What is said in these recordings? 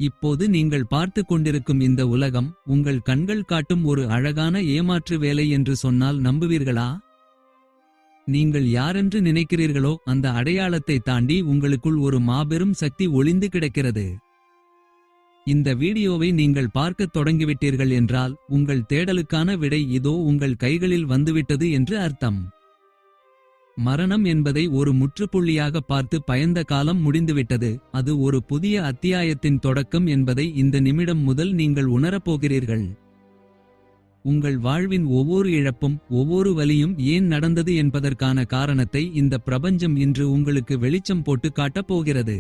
இப்போது நீங்கள் பார்த்துக் கொண்டிருக்கும் இந்த உலகம் உங்கள் கண்கள் காட்டும் ஒரு அழகான ஏமாற்று வேலை என்று சொன்னால் நம்புவீர்களா? நீங்கள் யாரென்று நினைக்கிறீர்களோ அந்த அடையாளத்தை தாண்டி உங்களுக்குள் ஒரு மாபெரும் சக்தி ஒளிந்து கிடக்கிறது. இந்த வீடியோவை நீங்கள் பார்க்கத் தொடங்கிவிட்டீர்கள் என்றால் உங்கள் தேடலுக்கான விடை இதோ உங்கள் கைகளில் வந்துவிட்டது என்று அர்த்தம். மரணம் என்பதை ஒரு முற்றுப்புள்ளியாக பார்த்து பயந்த காலம் முடிந்துவிட்டது. அது ஒரு புதிய அத்தியாயத்தின் தொடக்கம் என்பதை இந்த நிமிடம் முதல் நீங்கள் உணரப்போகிறீர்கள். உங்கள் வாழ்வின் ஒவ்வொரு இழப்பும் ஒவ்வொரு வலியும் ஏன் நடந்தது என்பதற்கான காரணத்தை இந்த பிரபஞ்சம் இன்று உங்களுக்கு வெளிச்சம் போட்டு காட்டப் போகிறது.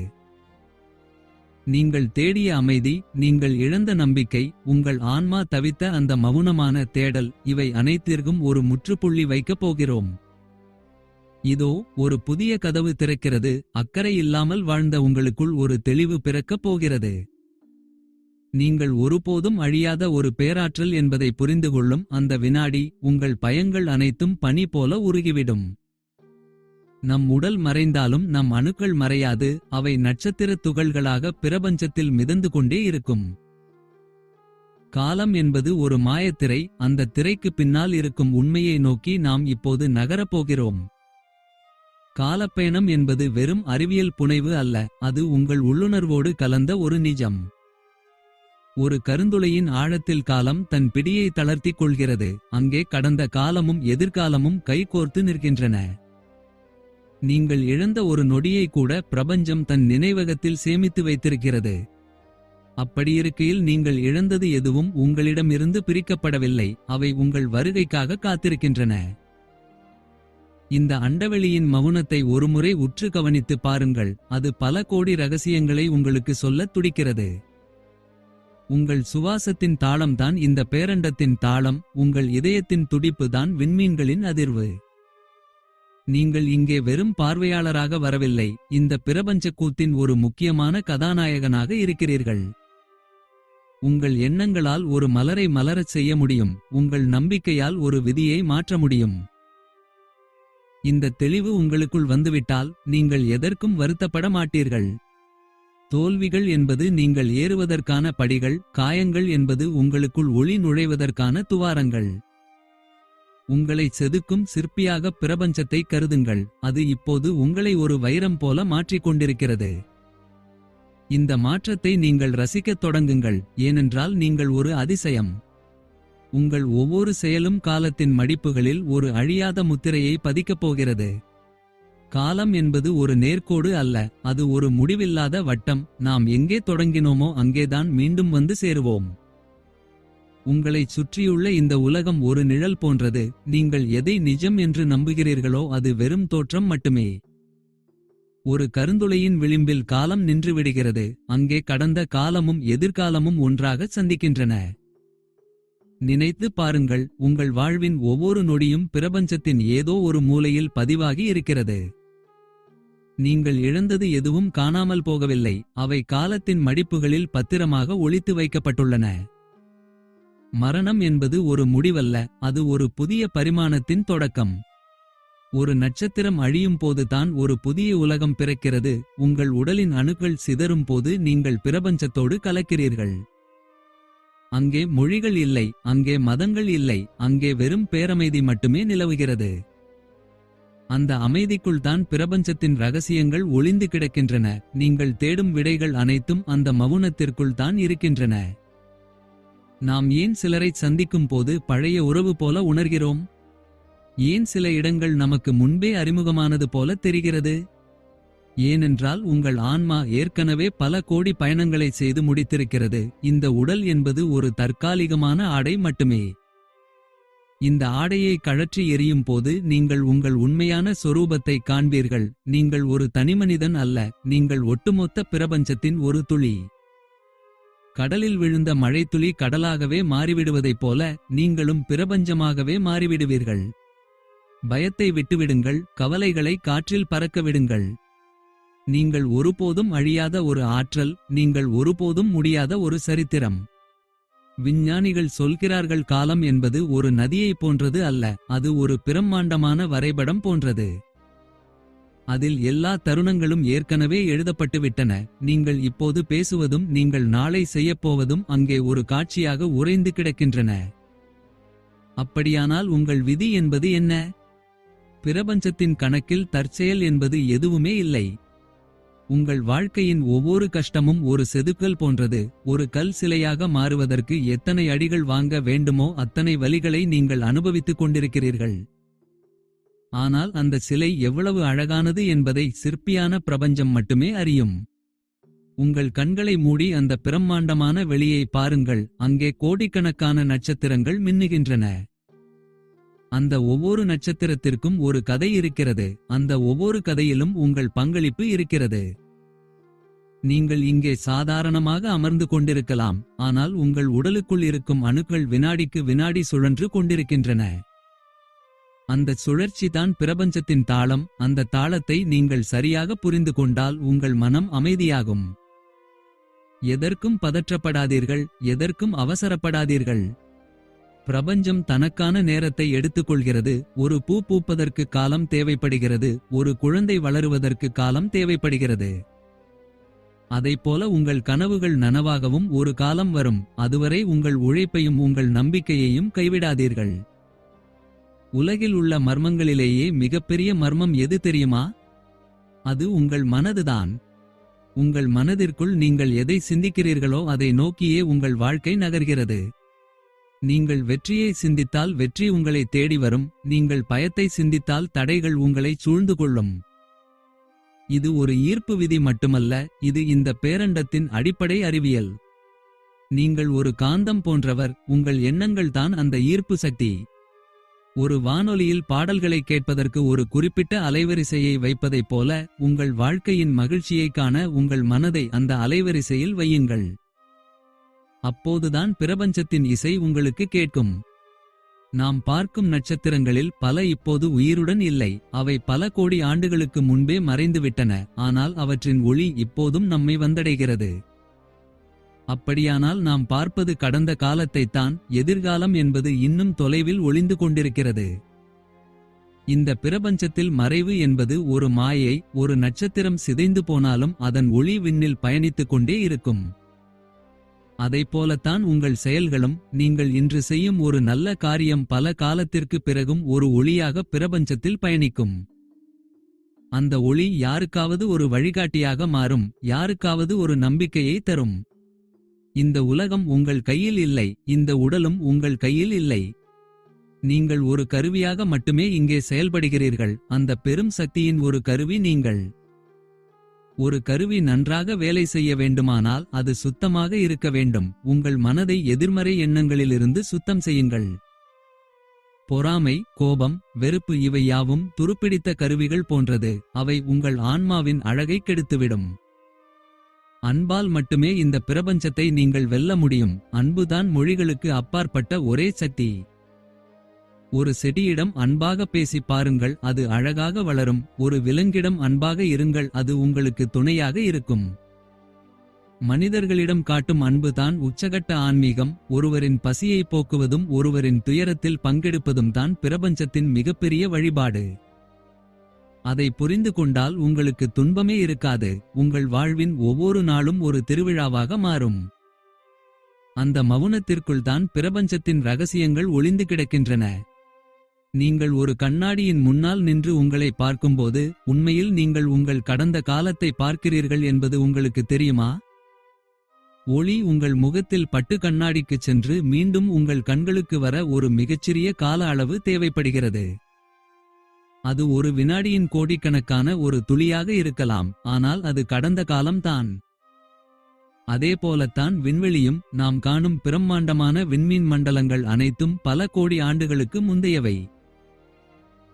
நீங்கள் தேடிய அமைதி, நீங்கள் இழந்த நம்பிக்கை, உங்கள் ஆன்மா தவித்த அந்த மவுனமான தேடல், இவை அனைத்திற்கும் ஒரு முற்றுப்புள்ளி வைக்கப் போகிறோம். இதோ ஒரு புதிய கதவு திறக்கிறது. அக்கறை இல்லாமல் வாழ்ந்த உங்களுக்குள் ஒரு தெளிவு பிறக்கப் போகிறது. நீங்கள் ஒருபோதும் அழியாத ஒரு பேராற்றல் என்பதை புரிந்துகொள்ளும் அந்த வினாடி உங்கள் பயங்கள் அனைத்தும் பனி போல உருகிவிடும். நம் உடல் மறைந்தாலும் நம் அணுக்கள் மறையாது. அவை நட்சத்திர துகள்களாக பிரபஞ்சத்தில் மிதந்து கொண்டே இருக்கும். காலம் என்பது ஒரு மாயத்திரை. அந்த திரைக்கு பின்னால் இருக்கும் உண்மையை நோக்கி நாம் இப்போது நகரப்போகிறோம். காலப்பயணம் என்பது வெறும் அறிவியல் புனைவு அல்ல, அது உங்கள் உள்ளுணர்வோடு கலந்த ஒரு நிஜம். ஒரு கருந்துளையின் ஆழத்தில் காலம் தன் பிடியை தளர்த்திக் கொள்கிறது. அங்கே கடந்த காலமும் எதிர்காலமும் கைகோர்த்து நிற்கின்றன. நீங்கள் இழந்த ஒரு நொடியை கூட பிரபஞ்சம் தன் நினைவகத்தில் சேமித்து வைத்திருக்கிறது. அப்படியிருக்கையில் நீங்கள் இழந்தது எதுவும் உங்களிடமிருந்து பிரிக்கப்படவில்லை. அவை உங்கள் வருகைக்காக காத்திருக்கின்றன. இந்த அண்டவெளியின் மவுனத்தை ஒருமுறை உற்று கவனித்து பாருங்கள். அது பல கோடி ரகசியங்களை உங்களுக்கு சொல்லத் துடிக்கிறது. உங்கள் சுவாசத்தின் தாளம்தான் இந்த பேரண்டத்தின் தாளம். உங்கள் இதயத்தின் துடிப்பு தான் விண்மீன்களின் அதிர்வு. நீங்கள் இங்கே வெறும் பார்வையாளராக வரவில்லை. இந்த பிரபஞ்ச கூத்தின் ஒரு முக்கியமான கதாநாயகனாக இருக்கிறீர்கள். உங்கள் எண்ணங்களால் ஒரு மலரை மலரச் செய்ய முடியும். உங்கள் நம்பிக்கையால் ஒரு விதியை மாற்ற முடியும். இந்த தெளிவு உங்களுக்குள் வந்துவிட்டால் நீங்கள் எதற்கும் வருத்தப்பட மாட்டீர்கள். தோல்விகள் என்பது நீங்கள் ஏறுவதற்கான படிகள், காயங்கள் என்பது உங்களுக்குள் ஒளி நுழைவதற்கான துவாரங்கள். உங்களை செதுக்கும் சிற்பியாக பிரபஞ்சத்தை கருதுங்கள். அது இப்போது உங்களை ஒரு வைரம் போல மாற்றிக் கொண்டிருக்கிறது. இந்த மாற்றத்தை நீங்கள் ரசிக்கத் தொடங்குங்கள், ஏனென்றால் நீங்கள் ஒரு அதிசயம். உங்கள் ஒவ்வொரு செயலும் காலத்தின் மடிப்புகளில் ஒரு அழியாத முத்திரையை பதிக்கப் போகிறது. காலம் என்பது ஒரு நேர்கோடு அல்ல, அது ஒரு முடிவில்லாத வட்டம். நாம் எங்கே தொடங்கினோமோ அங்கேதான் மீண்டும் வந்து சேருவோம். உங்களைச் சுற்றியுள்ள இந்த உலகம் ஒரு நிழல் போன்றது. நீங்கள் எதை நிஜம் என்று நம்புகிறீர்களோ அது வெறும் தோற்றம் மட்டுமே. ஒரு கருந்துளையின் விளிம்பில் காலம் நின்றுவிடுகிறது. அங்கே கடந்த காலமும் எதிர்காலமும் ஒன்றாக சந்திக்கின்றன. நினைத்து பாருங்கள், உங்கள் வாழ்வின் ஒவ்வொரு நொடியும் பிரபஞ்சத்தின் ஏதோ ஒரு மூலையில் பதிவாகி இருக்கிறது. நீங்கள் இழந்தது எதுவும் காணாமல் போகவில்லை. அவை காலத்தின் மடிப்புகளில் பத்திரமாக ஒளித்து வைக்கப்பட்டுள்ளன. மரணம் என்பது ஒரு முடிவல்ல, அது ஒரு புதிய பரிமாணத்தின் தொடக்கம். ஒரு நட்சத்திரம் அழியும் போதுதான் ஒரு புதிய உலகம் பிறக்கிறது. உங்கள் உடலின் அணுக்கள் சிதறும் போது நீங்கள் பிரபஞ்சத்தோடு கலக்கிறீர்கள். அங்கே மொழிகள் இல்லை, அங்கே மதங்கள் இல்லை, அங்கே வெறும் பேரமைதி மட்டுமே நிலவுகிறது. அந்த அமைதிக்குள் தான் பிரபஞ்சத்தின் ரகசியங்கள் ஒளிந்து கிடக்கின்றன. நீங்கள் தேடும் விடைகள் அனைத்தும் அந்த மவுனத்திற்குள் தான் இருக்கின்றன. நாம் ஏன் சிலரை சந்திக்கும் போது பழைய உறவு போல உணர்கிறோம்? ஏன் சில இடங்கள் நமக்கு முன்பே அறிமுகமானது போல தெரிகிறது? ஏனென்றால் உங்கள் ஆன்மா ஏற்கனவே பல கோடி பயணங்களை செய்து முடித்திருக்கிறது. இந்த உடல் என்பது ஒரு தற்காலிகமான ஆடை மட்டுமே. இந்த ஆடையை கழற்றி எறியும் போது நீங்கள் உங்கள் உண்மையான சொரூபத்தை காண்பீர்கள். நீங்கள் ஒரு தனிமனிதன் அல்ல, நீங்கள் ஒட்டுமொத்த பிரபஞ்சத்தின் ஒரு துளி. கடலில் விழுந்த மழைத்துளி கடலாகவே மாறிவிடுவதைப் போல நீங்களும் பிரபஞ்சமாகவே மாறிவிடுவீர்கள். பயத்தை விட்டுவிடுங்கள், கவலைகளை காற்றில் பறக்க விடுங்கள். நீங்கள் ஒருபோதும் அழியாத ஒரு ஆற்றல், நீங்கள் ஒருபோதும் முடியாத ஒரு சரித்திரம். விஞ்ஞானிகள் சொல்கிறார்கள் காலம் என்பது ஒரு நதியைப் போன்றது அல்ல, அது ஒரு பிரம்மாண்டமான வரைபடம் போன்றது. அதில் எல்லா தருணங்களும் ஏற்கனவே எழுதப்பட்டுவிட்டன. நீங்கள் இப்போது பேசுவதும் நீங்கள் நாளை செய்யப்போவதும் அங்கே ஒரு காட்சியாக உறைந்து கிடக்கின்றன. அப்படியானால் உங்கள் விதி என்பது என்ன? பிரபஞ்சத்தின் கணக்கில் தற்செயல் என்பது எதுவுமே இல்லை. உங்கள் வாழ்க்கையின் ஒவ்வொரு கஷ்டமும் ஒரு செதுக்கல் போன்றது. ஒரு கல் சிலையாக மாறுவதற்கு எத்தனை அடிகள் வாங்க வேண்டுமோ அத்தனை வலிகளை நீங்கள் அனுபவித்துக் கொண்டிருக்கிறீர்கள். ஆனால் அந்த சிலை எவ்வளவு அழகானது என்பதை சிற்பியான பிரபஞ்சம் மட்டுமே அறியும். உங்கள் கண்களை மூடி அந்த பிரம்மாண்டமான வெளியை பாருங்கள். அங்கே கோடிக்கணக்கான நட்சத்திரங்கள் மின்னுகின்றன. அந்த ஒவ்வொரு நட்சத்திரத்திற்கும் ஒரு கதை இருக்கிறது. அந்த ஒவ்வொரு கதையிலும் உங்கள் பங்களிப்பு இருக்கிறது. நீங்கள் இங்கே சாதாரணமாக அமர்ந்து கொண்டிருக்கலாம், ஆனால் உங்கள் உடலுக்குள் இருக்கும் அணுக்கள் வினாடிக்கு வினாடி சுழன்று கொண்டிருக்கின்றன. அந்த சுழற்சி தான் பிரபஞ்சத்தின் தாளம். அந்த தாளத்தை நீங்கள் சரியாக புரிந்து கொண்டால் உங்கள் மனம் அமைதியாகும். எதற்கும் பதற்றப்படாதீர்கள், எதற்கும் அவசரப்படாதீர்கள். பிரபஞ்சம் தனக்கான நேரத்தை எடுத்துக்கொள்கிறது. ஒரு பூ பூப்பதற்கு காலம் தேவைப்படுகிறது, ஒரு குழந்தை வளருவதற்கு காலம் தேவைப்படுகிறது. அதைப்போல உங்கள் கனவுகள் நனவாகவும் ஒரு காலம் வரும். அதுவரை உங்கள் உழைப்பையும் உங்கள் நம்பிக்கையையும் கைவிடாதீர்கள். உலகில் உள்ள மர்மங்களிலேயே மிகப்பெரிய மர்மம் எது தெரியுமா? அது உங்கள் மனதுதான். உங்கள் மனதிற்குள் நீங்கள் எதை சிந்திக்கிறீர்களோ அதை நோக்கியே உங்கள் வாழ்க்கை நகர்கிறது. நீங்கள் வெற்றியை சிந்தித்தால் வெற்றி உங்களை தேடி வரும். நீங்கள் பயத்தை சிந்தித்தால் தடைகள் உங்களை சூழ்ந்து கொள்ளும். இது ஒரு ஈர்ப்பு விதி மட்டுமல்ல, இது இந்த பேரண்டத்தின் அடிப்படை அறிவியல். நீங்கள் ஒரு காந்தம் போன்றவர். உங்கள் எண்ணங்கள் தான் அந்த ஈர்ப்பு சக்தி. ஒரு வானொலியில் பாடல்களை கேட்பதற்கு ஒரு குறிப்பிட்ட அலைவரிசையை வைப்பதைப் போல உங்கள் வாழ்க்கையின் மகிழ்ச்சியைக் காண உங்கள் மனதை அந்த அலைவரிசையில் வையுங்கள். அப்போதுதான் பிரபஞ்சத்தின் இசை உங்களுக்கு கேட்கும். நாம் பார்க்கும் நட்சத்திரங்களில் பல இப்போது உயிருடன் இல்லை. அவை பல கோடி ஆண்டுகளுக்கு முன்பே மறைந்துவிட்டன. ஆனால் அவற்றின் ஒளி இப்போதும் நம்மை வந்தடைகிறது. அப்படியானால் நாம் பார்ப்பது கடந்த காலத்தைத்தான். எதிர்காலம் என்பது இன்னும் தொலைவில் ஒளிந்து கொண்டிருக்கிறது. இந்த பிரபஞ்சத்தில் மறைவு என்பது ஒரு மாயை. ஒரு நட்சத்திரம் சிதைந்து போனாலும் அதன் ஒளி விண்ணில் பயணித்துக் கொண்டே இருக்கும். அதைப்போலத்தான் உங்கள் செயல்களும். நீங்கள் இன்று செய்யும் ஒரு நல்ல காரியம் பல காலத்திற்கு பிறகும் ஒரு ஒளியாக பிரபஞ்சத்தில் பயணிக்கும். அந்த ஒளி யாருக்காவது ஒரு வழிகாட்டியாக மாறும், யாருக்காவது ஒரு நம்பிக்கையை தரும். இந்த உலகம் உங்கள் கையில் இல்லை, இந்த உடலும் உங்கள் கையில் இல்லை. நீங்கள் ஒரு கருவியாக மட்டுமே இங்கே செயல்படுகிறீர்கள். அந்த பெரும் சக்தியின் ஒரு கருவி நீங்கள். ஒரு கருவி நன்றாக வேலை செய்ய வேண்டுமானால் அது சுத்தமாக இருக்க வேண்டும். உங்கள் மனதை எதிர்மறை எண்ணங்களிலிருந்து சுத்தம் செய்யுங்கள். பொறாமை, கோபம், வெறுப்பு இவை யாவும் துருப்பிடித்த கருவிகள் போன்றது. அவை உங்கள் ஆன்மாவின் அழகை கெடுத்துவிடும். அன்பால் மட்டுமே இந்த பிரபஞ்சத்தை நீங்கள் வெல்ல முடியும். அன்புதான் மொழிகளுக்கு அப்பாற்பட்ட ஒரே சக்தி. ஒரு செடியிடம் அன்பாக பேசி பாருங்கள், அது அழகாக வளரும். ஒரு விலங்கிடம் அன்பாக இருங்கள், அது உங்களுக்கு துணையாக இருக்கும். மனிதர்களிடம் காட்டும் அன்புதான் உச்சகட்ட ஆன்மீகம். ஒருவரின் பசியை போக்குவதும் ஒருவரின் துயரத்தில் பங்கெடுப்பதும் தான் பிரபஞ்சத்தின் மிகப்பெரிய வழிபாடு. அதை புரிந்து கொண்டால் உங்களுக்கு துன்பமே இருக்காது. உங்கள் வாழ்வின் ஒவ்வொரு நாளும் ஒரு திருவிழாவாக மாறும். அந்த மவுனத்திற்குள் தான் பிரபஞ்சத்தின் ரகசியங்கள் ஒளிந்து கிடக்கின்றன. நீங்கள் ஒரு கண்ணாடியின் முன்னால் நின்று உங்களை பார்க்கும்போது உண்மையில் நீங்கள் உங்கள் கடந்த காலத்தை பார்க்கிறீர்கள் என்பது உங்களுக்கு தெரியுமா? ஒளி உங்கள் முகத்தில் பட்டு கண்ணாடிக்குச் சென்று மீண்டும் உங்கள் கண்களுக்கு வர ஒரு மிகச்சிறிய கால அளவு தேவைப்படுகிறது. அது ஒரு வினாடியின் கோடிக்கணக்கான ஒரு துளியாக இருக்கலாம், ஆனால் அது கடந்த காலம்தான். அதேபோலத்தான் விண்வெளியும். நாம் காணும் பிரம்மாண்டமான விண்மீன் மண்டலங்கள் அனைத்தும் பல கோடி ஆண்டுகளுக்கு முந்தையவை.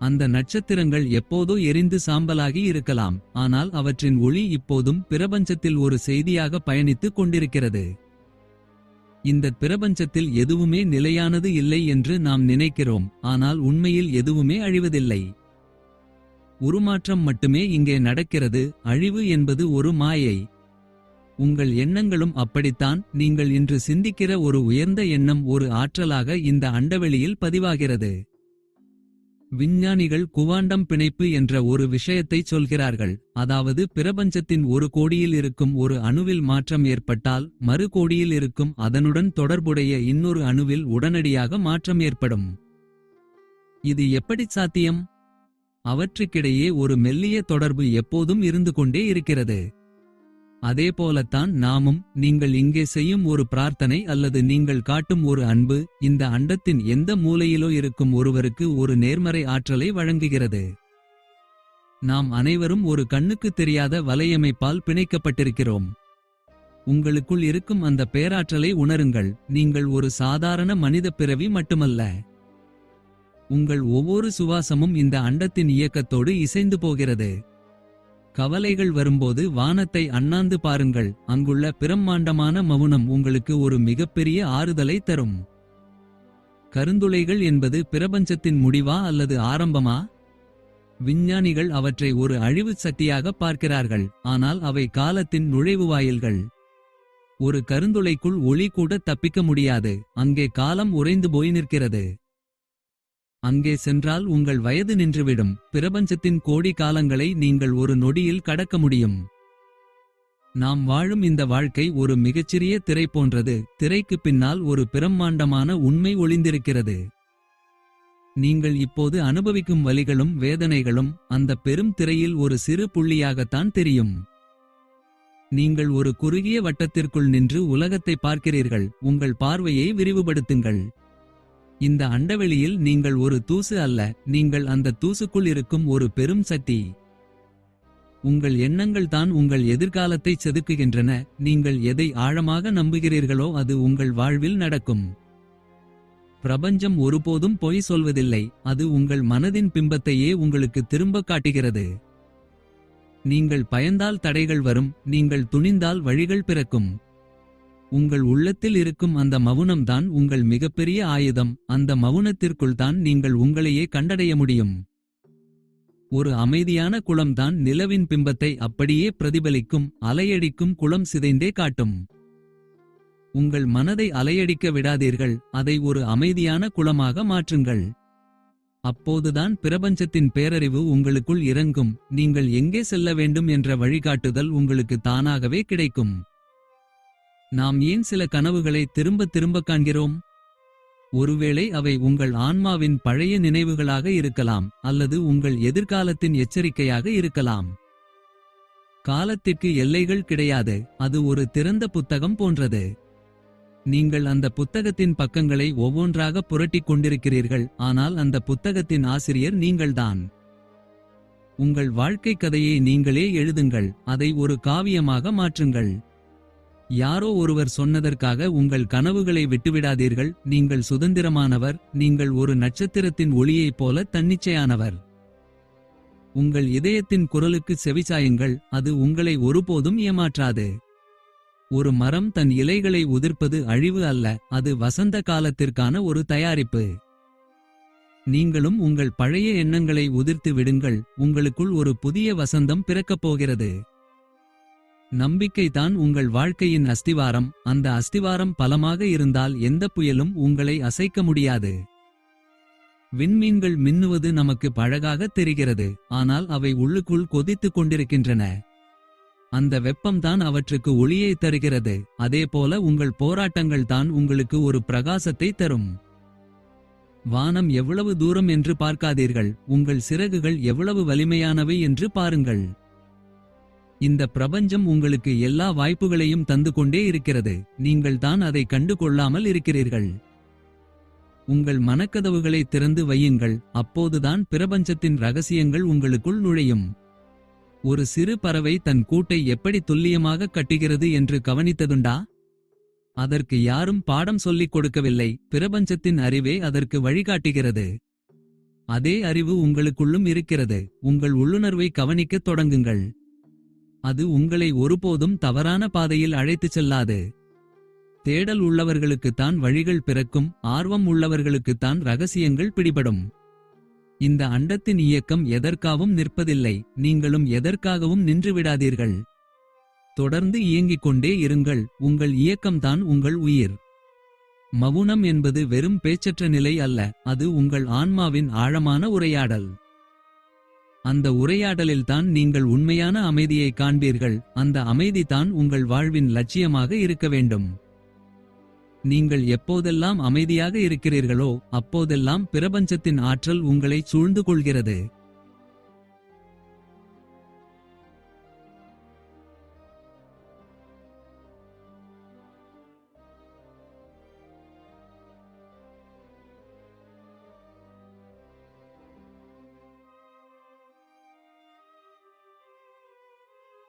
அந்த நட்சத்திரங்கள் எப்போதோ எரிந்து சாம்பலாகி இருக்கலாம், ஆனால் அவற்றின் ஒளி இப்போதும் பிரபஞ்சத்தில் ஒரு செய்தியாக பயணித்துக் கொண்டிருக்கிறது. இந்த பிரபஞ்சத்தில் எதுவுமே நிலையானது இல்லை என்று நாம் நினைக்கிறோம், ஆனால் உண்மையில் எதுவுமே அழிவதில்லை. உருமாற்றம் மட்டுமே இங்கே நடக்கிறது. அழிவு என்பது ஒரு மாயை. உங்கள் எண்ணங்களும் அப்படித்தான். நீங்கள் இன்று சிந்திக்கிற ஒரு உயர்ந்த எண்ணம் ஒரு ஆற்றலாக இந்த அண்டவெளியில் பதிவாகிறது. விஞ்ஞானிகள் குவாண்டம் பிணைப்பு என்ற ஒரு விஷயத்தைச் சொல்கிறார்கள். அதாவது பிரபஞ்சத்தின் ஒரு கோடியில் இருக்கும் ஒரு அணுவில் மாற்றம் ஏற்பட்டால் மறு கோடியில் இருக்கும் அதனுடன் தொடர்புடைய இன்னொரு அணுவில் உடனடியாக மாற்றம் ஏற்படும். இது எப்படிச் சாத்தியம்? அவற்றுக்கிடையே ஒரு மெல்லிய தொடர்பு எப்போதும் இருந்து கொண்டே இருக்கிறது. அதேபோலத்தான் நாமும். நீங்கள் இங்கே செய்யும் ஒரு பிரார்த்தனை அல்லது நீங்கள் காட்டும் ஒரு அன்பு இந்த அண்டத்தின் எந்த மூலையிலோ இருக்கும் ஒருவருக்கு ஒரு நேர்மறை ஆற்றலை வழங்குகிறது. நாம் அனைவரும் ஒரு கண்ணுக்கு தெரியாத வலையமைப்பால் பிணைக்கப்பட்டிருக்கிறோம். உங்களுக்குள் இருக்கும் அந்த பேராற்றலை உணருங்கள். நீங்கள் ஒரு சாதாரண மனித பிறவி மட்டுமல்ல. உங்கள் ஒவ்வொரு சுவாசமும் இந்த அண்டத்தின் இயக்கத்தோடு இசைந்து போகிறது. கவலைகள் வரும்போது வானத்தை அண்ணாந்து பாருங்கள். அங்குள்ள பிரம்மாண்டமான மவுனம் உங்களுக்கு ஒரு மிகப்பெரிய ஆறுதலை தரும். கருந்துளைகள் என்பது பிரபஞ்சத்தின் முடிவா அல்லது ஆரம்பமா? விஞ்ஞானிகள் அவற்றை ஒரு அழிவு சக்தியாக பார்க்கிறார்கள். ஆனால் அவை காலத்தின் நுழைவுவாயில்கள். ஒரு கருந்துளைக்குள் ஒளி கூட தப்பிக்க முடியாது. அங்கே காலம் உறைந்து போய் நிற்கிறது. அங்கே சென்றால் உங்கள் வயது நின்றுவிடும். பிரபஞ்சத்தின் கோடி காலங்களை நீங்கள் ஒரு நொடியில் கடக்க முடியும். நாம் வாழும் இந்த வாழ்க்கை ஒரு மிகச்சிறிய திரை போன்றது. திரைக்கு பின்னால் ஒரு பிரம்மாண்டமான உண்மை ஒளிந்திருக்கிறது. நீங்கள் இப்போது அனுபவிக்கும் வலிகளும் வேதனைகளும் அந்த பெரும் திரையில் ஒரு சிறு புள்ளியாகத்தான் தெரியும். நீங்கள் ஒரு குறுகிய வட்டத்திற்குள் நின்று உலகத்தை பார்க்கிறீர்கள். உங்கள் பார்வையை விரிவுபடுத்துங்கள். இந்த அண்டவெளியில் நீங்கள் ஒரு தூசு அல்ல. நீங்கள் அந்த தூசுக்குள் இருக்கும் ஒரு பெரும் சக்தி. உங்கள் எண்ணங்கள் தான் உங்கள் எதிர்காலத்தை செதுக்குகின்றன. நீங்கள் எதை ஆழமாக நம்புகிறீர்களோ அது உங்கள் வாழ்வில் நடக்கும். பிரபஞ்சம் ஒருபோதும் பொய் சொல்வதில்லை. அது உங்கள் மனதின் பிம்பத்தையே உங்களுக்கு திரும்ப காட்டுகிறது. நீங்கள் பயந்தால் தடைகள் வரும். நீங்கள் துணிந்தால் வழிகள் பிறக்கும். உங்கள் உள்ளத்தில் இருக்கும் அந்த மவுனம்தான் உங்கள் மிகப்பெரிய ஆயுதம். அந்த மவுனத்திற்குள் தான் நீங்கள் உங்களையே கண்டடைய முடியும். ஒரு அமைதியான குளம்தான் நிலவின் பிம்பத்தை அப்படியே பிரதிபலிக்கும். அலையடிக்கும் குளம் சிதைந்தே காட்டும். உங்கள் மனதை அலையடிக்க விடாதீர்கள். அதை ஒரு அமைதியான குளமாக மாற்றுங்கள். அப்போதுதான் பிரபஞ்சத்தின் பேரறிவு உங்களுக்குள் இறங்கும். நீங்கள் எங்கே செல்ல வேண்டும் என்ற வழிகாட்டுதல் உங்களுக்கு தானாகவே கிடைக்கும். நாம் ஏன் சில கனவுகளை திரும்ப திரும்ப காண்கிறோம்? ஒருவேளை அவை உங்கள் ஆன்மாவின் பழைய நினைவுகளாக இருக்கலாம். அல்லது உங்கள் எதிர்காலத்தின் எச்சரிக்கையாக இருக்கலாம். காலத்திற்கு எல்லைகள் கிடையாது. அது ஒரு திறந்த புத்தகம் போன்றது. நீங்கள் அந்த புத்தகத்தின் பக்கங்களை ஒவ்வொன்றாக புரட்டிக் கொண்டிருக்கிறீர்கள். ஆனால் அந்த புத்தகத்தின் ஆசிரியர் நீங்கள்தான். உங்கள் வாழ்க்கை கதையை நீங்களே எழுதுங்கள். அதை ஒரு காவியமாக மாற்றுங்கள். யாரோ ஒருவர் சொன்னதற்காக உங்கள் கனவுகளை விட்டுவிடாதீர்கள். நீங்கள் சுதந்திரமானவர். நீங்கள் ஒரு நட்சத்திரத்தின் ஒளியைப் போல தன்னிச்சையானவர். உங்கள் இதயத்தின் குரலுக்கு செவிசாயுங்கள். அது உங்களை ஒருபோதும் ஏமாற்றாது. ஒரு மரம் தன் இலைகளை உதிர்ப்பது அழிவு அல்ல. அது வசந்த காலத்திற்கான ஒரு தயாரிப்பு. நீங்களும் உங்கள் பழைய எண்ணங்களை உதிர்த்து விடுங்கள். உங்களுக்குள் ஒரு புதிய வசந்தம் பிறக்கப் போகிறது. நம்பிக்கைதான் உங்கள் வாழ்க்கையின் அஸ்திவாரம். அந்த அஸ்திவாரம் பலமாக இருந்தால் எந்த புயலும் உங்களை அசைக்க முடியாது. விண்மீன்கள் மின்னுவது நமக்கு அழகாக தெரிகிறது. ஆனால் அவை உள்ளுக்குள் கொதித்துக் கொண்டிருக்கின்றன. அந்த வெப்பம்தான் அவற்றுக்கு ஒளியை தருகிறது. அதேபோல உங்கள் போராட்டங்கள் தான் உங்களுக்கு ஒரு பிரகாசத்தை தரும். வானம் எவ்வளவு தூரம் என்று பார்க்காதீர்கள். உங்கள் சிறகுகள் எவ்வளவு வலிமையானவை என்று பாருங்கள். இந்த பிரபஞ்சம் உங்களுக்கு எல்லா வாய்ப்புகளையும் தந்து கொண்டே இருக்கிறது. நீங்கள் தான் அதை கண்டு கொள்ளாமல் இருக்கிறீர்கள். உங்கள் மனக்கதவுகளை திறந்து வையுங்கள். அப்போதுதான் பிரபஞ்சத்தின் ரகசியங்கள் உங்களுக்குள் நுழையும். ஒரு சிறு பறவை தன் கூட்டை எப்படி துல்லியமாக கட்டுகிறது என்று கவனித்ததுண்டா? அதற்கு யாரும் பாடம் சொல்லிக் கொடுக்கவில்லை. பிரபஞ்சத்தின் அறிவே அதற்கு வழிகாட்டுகிறது. அதே அறிவு உங்களுக்குள்ளும் இருக்கிறது. உங்கள் உள்ளுணர்வை கவனிக்கத் தொடங்குங்கள். அது உங்களை ஒருபோதும் தவறான பாதையில் அழைத்துச் செல்லாது. தேடல் உள்ளவர்களுக்குத்தான் வழிகள் பிறக்கும். ஆர்வம் உள்ளவர்களுக்குத்தான் ரகசியங்கள் பிடிபடும். இந்த அண்டத்தின் இயக்கம் எதற்காகவும் நிற்பதில்லை. நீங்களும் எதற்காகவும் நின்றுவிடாதீர்கள். தொடர்ந்து இயங்கிக் கொண்டே இருங்கள். உங்கள் இயக்கம்தான் உங்கள் உயிர். மவுனம் என்பது வெறும் பேச்சற்ற நிலை அல்ல, அது உங்கள் ஆன்மாவின் ஆழமான உரையாடல். அந்த உரையாடலில்தான் நீங்கள் உண்மையான அமைதியை காண்பீர்கள். அந்த அமைதிதான் உங்கள் வாழ்வின் லட்சியமாக இருக்க வேண்டும். நீங்கள் எப்போதெல்லாம் அமைதியாக இருக்கிறீர்களோ அப்போதெல்லாம் பிரபஞ்சத்தின் ஆற்றல் உங்களைச் சூழ்ந்து கொள்கிறது.